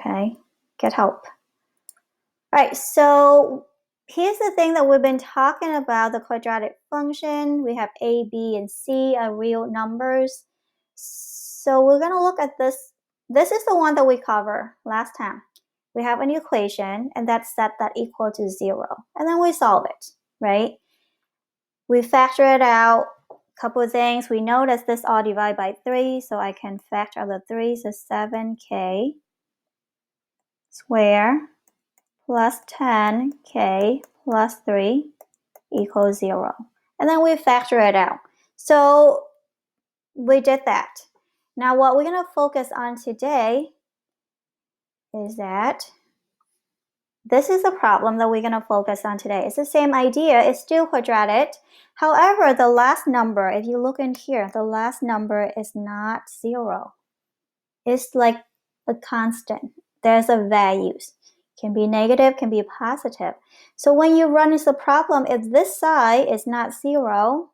okay? Get help. All right, so here's the thing that we've been talking about, the quadratic function. We have a, b, and c are real numbers. So we're going to look at this. This is the one that we covered last time. We have an equation, and that's set that equal to 0. And then we solve it, right? We factor it out. A couple of things. We notice this all divide by 3, so I can factor out the 3, so 7k squared plus 10k plus 3 equals 0. And then we factor it out. So we did that. Now what we're going to focus on today is that this is the problem that we're going to focus on today. It's the same idea. It's still quadratic. However, the last number, if you look in here, the last number is not 0. It's like a constant. There's a values. Can be negative, can be positive. So when you run into the problem, if this side is not 0,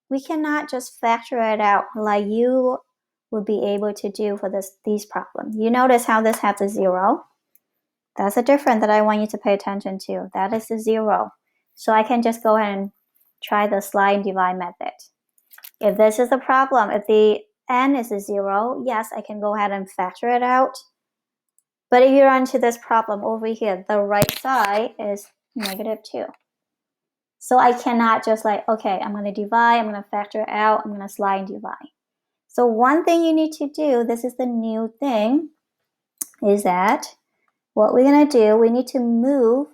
we cannot just factor it out like you would be able to do for these problems. You notice how this has a 0. That's a difference that I want you to pay attention to. That is a 0. So I can just go ahead and try the slide and divide method. If this is a problem, if the n is a 0, yes, I can go ahead and factor it out. But if you run into this problem over here, the right side is negative 2. So I cannot just like, okay, I'm going to divide, I'm going to factor it out, I'm going to slide and divide. So one thing you need to do, this is the new thing, is that what we're going to do, we need to move.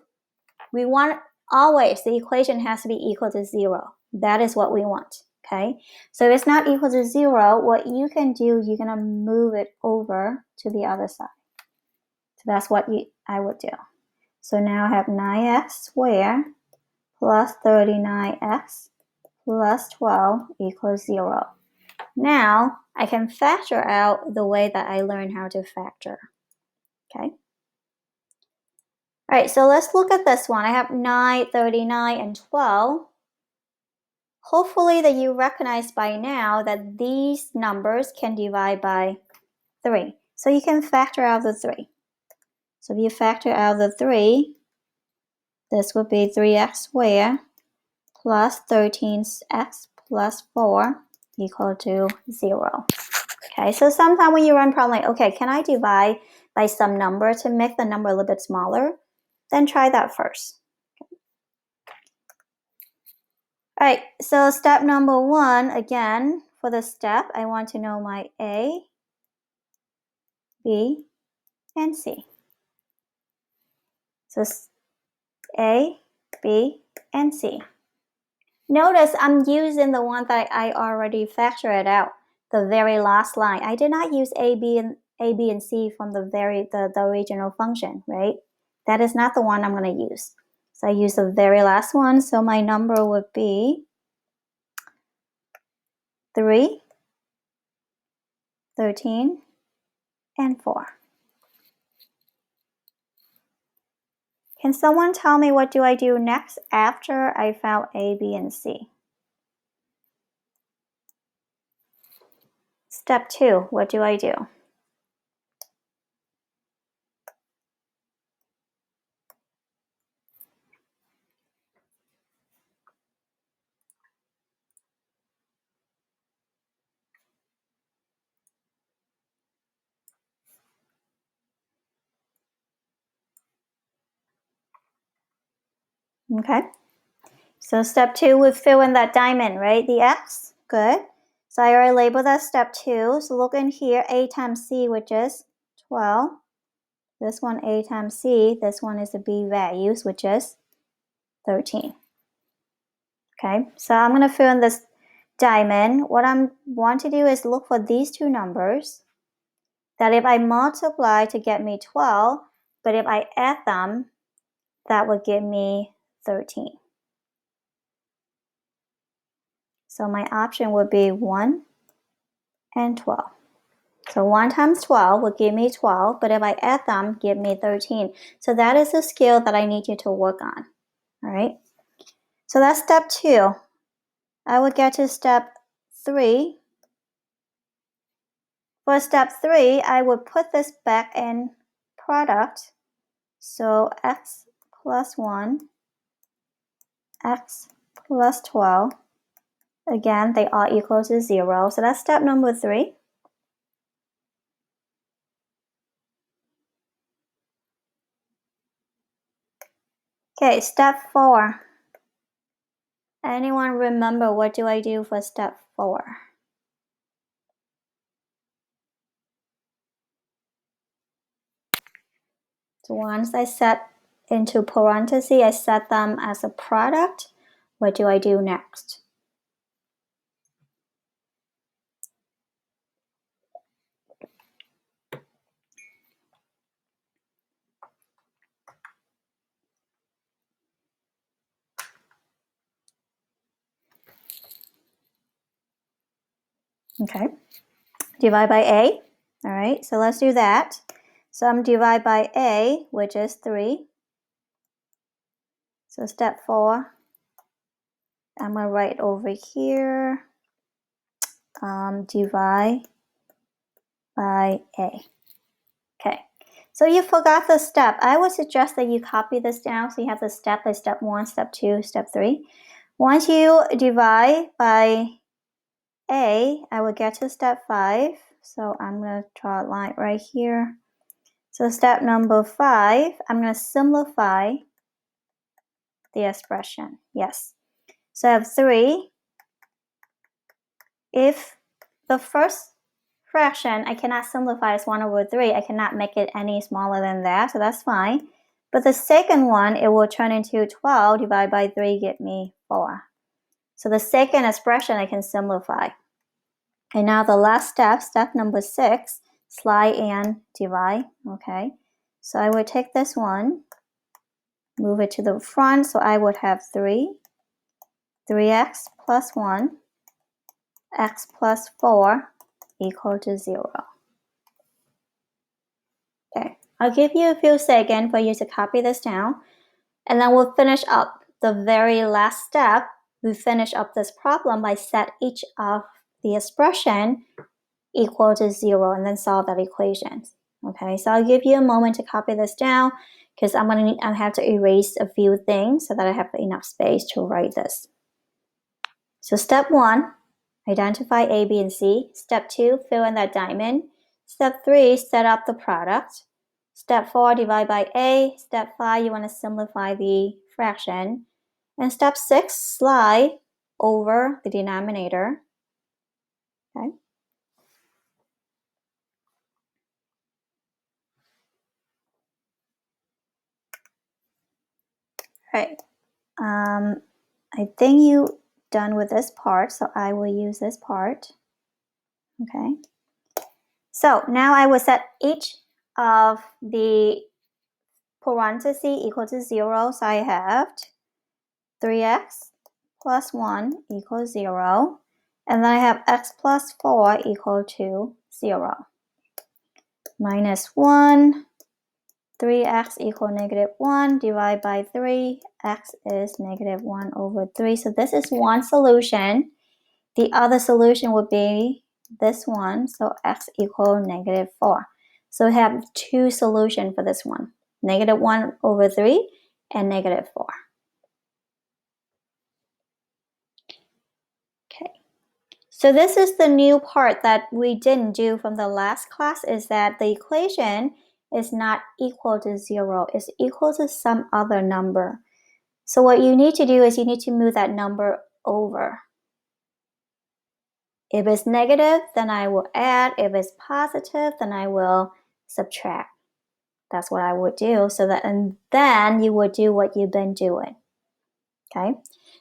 We want always the equation has to be equal to 0. That is what we want, okay? So if it's not equal to 0, what you can do, you're going to move it over to the other side. So that's what I would do. So now I have 9x squared plus 39x plus 12 equals 0. Now I can factor out the way that I learned how to factor, okay? All right, so let's look at this one. I have 9, 39, and 12. Hopefully that you recognize by now that these numbers can divide by 3. So you can factor out the 3. So if you factor out the 3, this would be 3x squared plus 13x plus 4 equal to 0. Okay, so sometimes when you run problem like, okay, can I divide by some number to make the number a little bit smaller? Then try that first. All right, so step number 1, again, for the step, I want to know my A, B, and C. So A, B, and C. Notice I'm using the one that I already factored out, the very last line. I did not use A, B, and C from the original function, right? That is not the one I'm going to use. So I use the very last one. So my number would be 3, 13, and 4. Can someone tell me what do I do next after I found A, B, and C? Step 2, what do I do? Okay, so step 2 would fill in that diamond, right? The X, good. So I already labeled that step 2. So look in here, A times C, which is 12. This one, A times C. This one is the B values, which is 13. Okay, so I'm going to fill in this diamond. What I want to do is look for these two numbers that if I multiply to get me 12, but if I add them, that would give me 13. So my option would be 1 and 12. So 1 times 12 would give me 12, but if I add them, give me 13. So that is a skill that I need you to work on. All right. So that's step 2. I would get to step 3. For step 3, I would put this back in product. So x plus 1, x plus 12. Again, they are equal to 0. So that's step number 3. Okay, step 4. Anyone remember what do I do for step 4? So once I set into parentheses, I set them as a product. What do I do next? Okay, divide by a. All right, so let's do that. So I'm divide by a, which is 3. So step 4, I'm going to write over here, divide by a. Okay, so you forgot the step. I would suggest that you copy this down so you have the step like step 1, step 2, step 3. Once you divide by a, I will get to step 5. So I'm going to draw a line right here. So step number 5, I'm going to simplify the expression. Yes. So I have 3. If the first fraction I cannot simplify as 1 over 3, I cannot make it any smaller than that, so that's fine. But the second one, it will turn into 12 divided by 3, give me 4. So the second expression I can simplify. And now the last step, step number 6, slide and divide. Okay, so I would take this one, move it to the front, so I would have 3x plus 1, x plus 4 equal to 0. Okay, I'll give you a few seconds for you to copy this down, and then we'll finish up the very last step. We finish up this problem by set each of the expression equal to 0 and then solve that equation. Okay, so I'll give you a moment to copy this down because I have to erase a few things so that I have enough space to write this. So step 1, identify A, B, and C. Step 2, fill in that diamond. Step 3, set up the product. Step 4, divide by A. Step 5, you want to simplify the fraction. And step 6, slide over the denominator. Okay. All right. I think you're done with this part, so I will use this part. Okay. So now I will set each of the parentheses equal to 0. So I have 3x plus 1 equals 0. And then I have x plus 4 equal to 0. Minus 1, 3x equal negative 1, divide by 3, x is negative 1 over 3. So this is one solution. The other solution would be this one, so x equal negative 4. So we have two solutions for this one, negative 1 over 3 and negative 4. Okay, so this is the new part that we didn't do from the last class, is that the equation is not equal to 0, it's equal to some other number. So what you need to do is you need to move that number over. If it's negative, then I will add. If it's positive, then I will subtract. That's what I would do. And then you would do what you've been doing. Okay.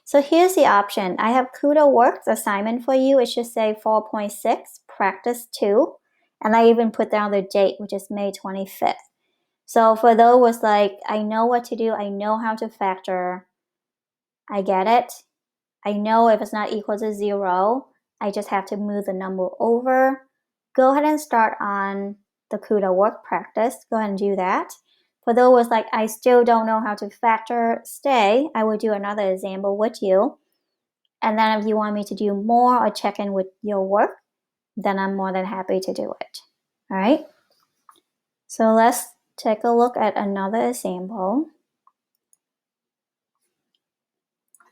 So here's the option. I have Kudo Works assignment for you. It should say 4.6, practice 2. And I even put down the date, which is May 25th. So for those like, I know what to do. I know how to factor. I get it. I know if it's not equal to 0, I just have to move the number over. Go ahead and start on the Kudo work practice. Go ahead and do that. For those like, I still don't know how to factor, stay. I will do another example with you. And then if you want me to do more or check in with your work, then I'm more than happy to do it. All right. So let's take a look at another example.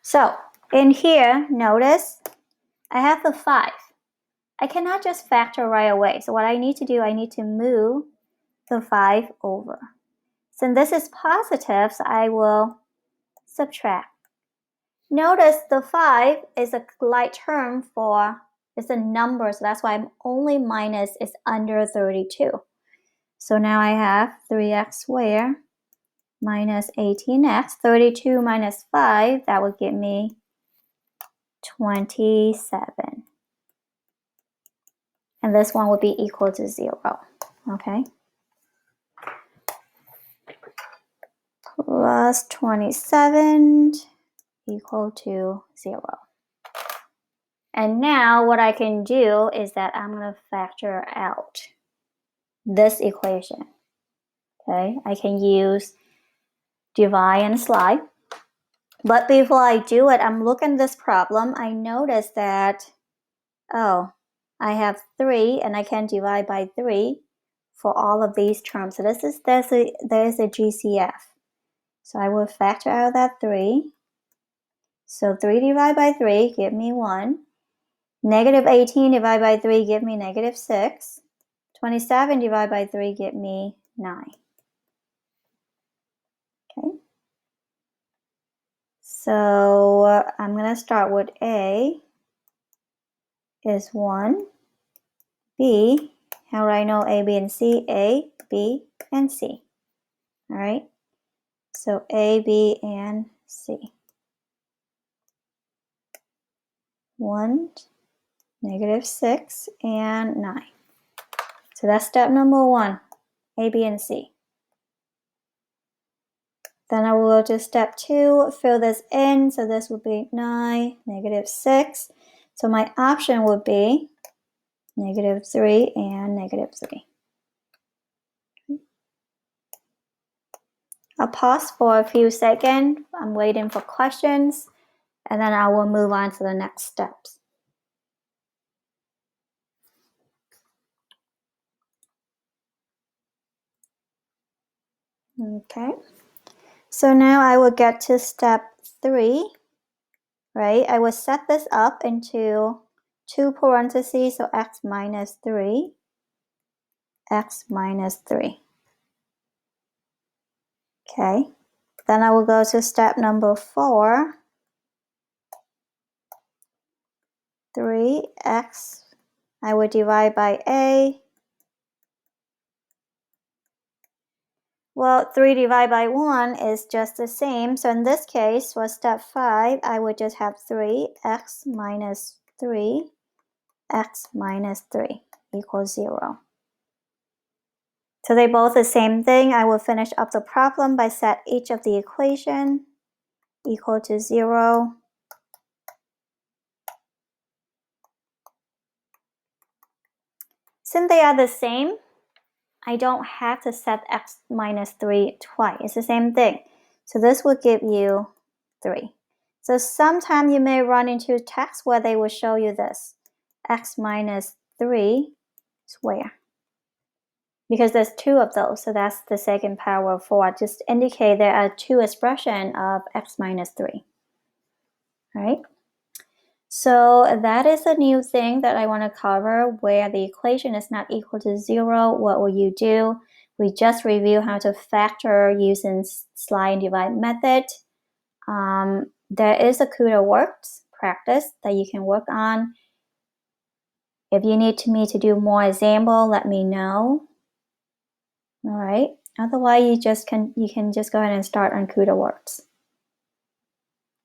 So in here, notice I have the 5. I cannot just factor right away. So what I need to do, I need to move the 5 over. Since this is positive, so I will subtract. Notice the 5 is a like term for, it's a number, so that's why I'm only minus is under 32. So now I have 3x squared minus 18x. 32 minus 5, that would give me 27. And this one would be equal to 0, okay? Plus 27 equal to 0. And now what I can do is that I'm going to factor out this equation. Okay, I can use divide and slide. But before I do it, I'm looking at this problem. I notice that, oh, I have 3 and I can divide by 3 for all of these terms. So there's a GCF. So I will factor out that 3. So 3 divided by 3 give me 1. Negative 18 divided by 3 give me negative 6. 27 divided by 3 give me 9. Okay. So I'm going to start with A is 1. B, how do I know A, B, and C? A, B, and C. All right. So A, B, and C. 1, negative 6, and 9. So that's step number 1, A, B, and C. Then I will go to step 2, fill this in. So this would be 9, negative 6. So my option would be negative 3 and negative 3. I'll pause for a few seconds. I'm waiting for questions, and then I will move on to the next steps. Okay, so now I will get to step 3, right? I will set this up into 2 parentheses, so x minus 3, x minus 3. Okay, then I will go to step number 4, 3x, I will divide by a. Well, 3 divided by 1 is just the same. So in this case, for step 5, I would just have 3x minus 3, x minus 3 equals 0. So they're both the same thing. I will finish up the problem by set each of the equation equal to 0. Since they are the same, I don't have to set x minus 3 twice. It's the same thing. So this will give you 3. So sometime you may run into a text where they will show you this, x minus 3 square. Because there's 2 of those, so that's the second power of 4. Just indicate there are 2 expressions of x minus 3. All right? So that is a new thing that I want to cover, where the equation is not equal to 0. What will you do? We just review how to factor using slide and divide method. There is a CUDA-Works practice that you can work on. If you need me to do more example, let me know. All right. Otherwise, you can just go ahead and start on CUDA-Works.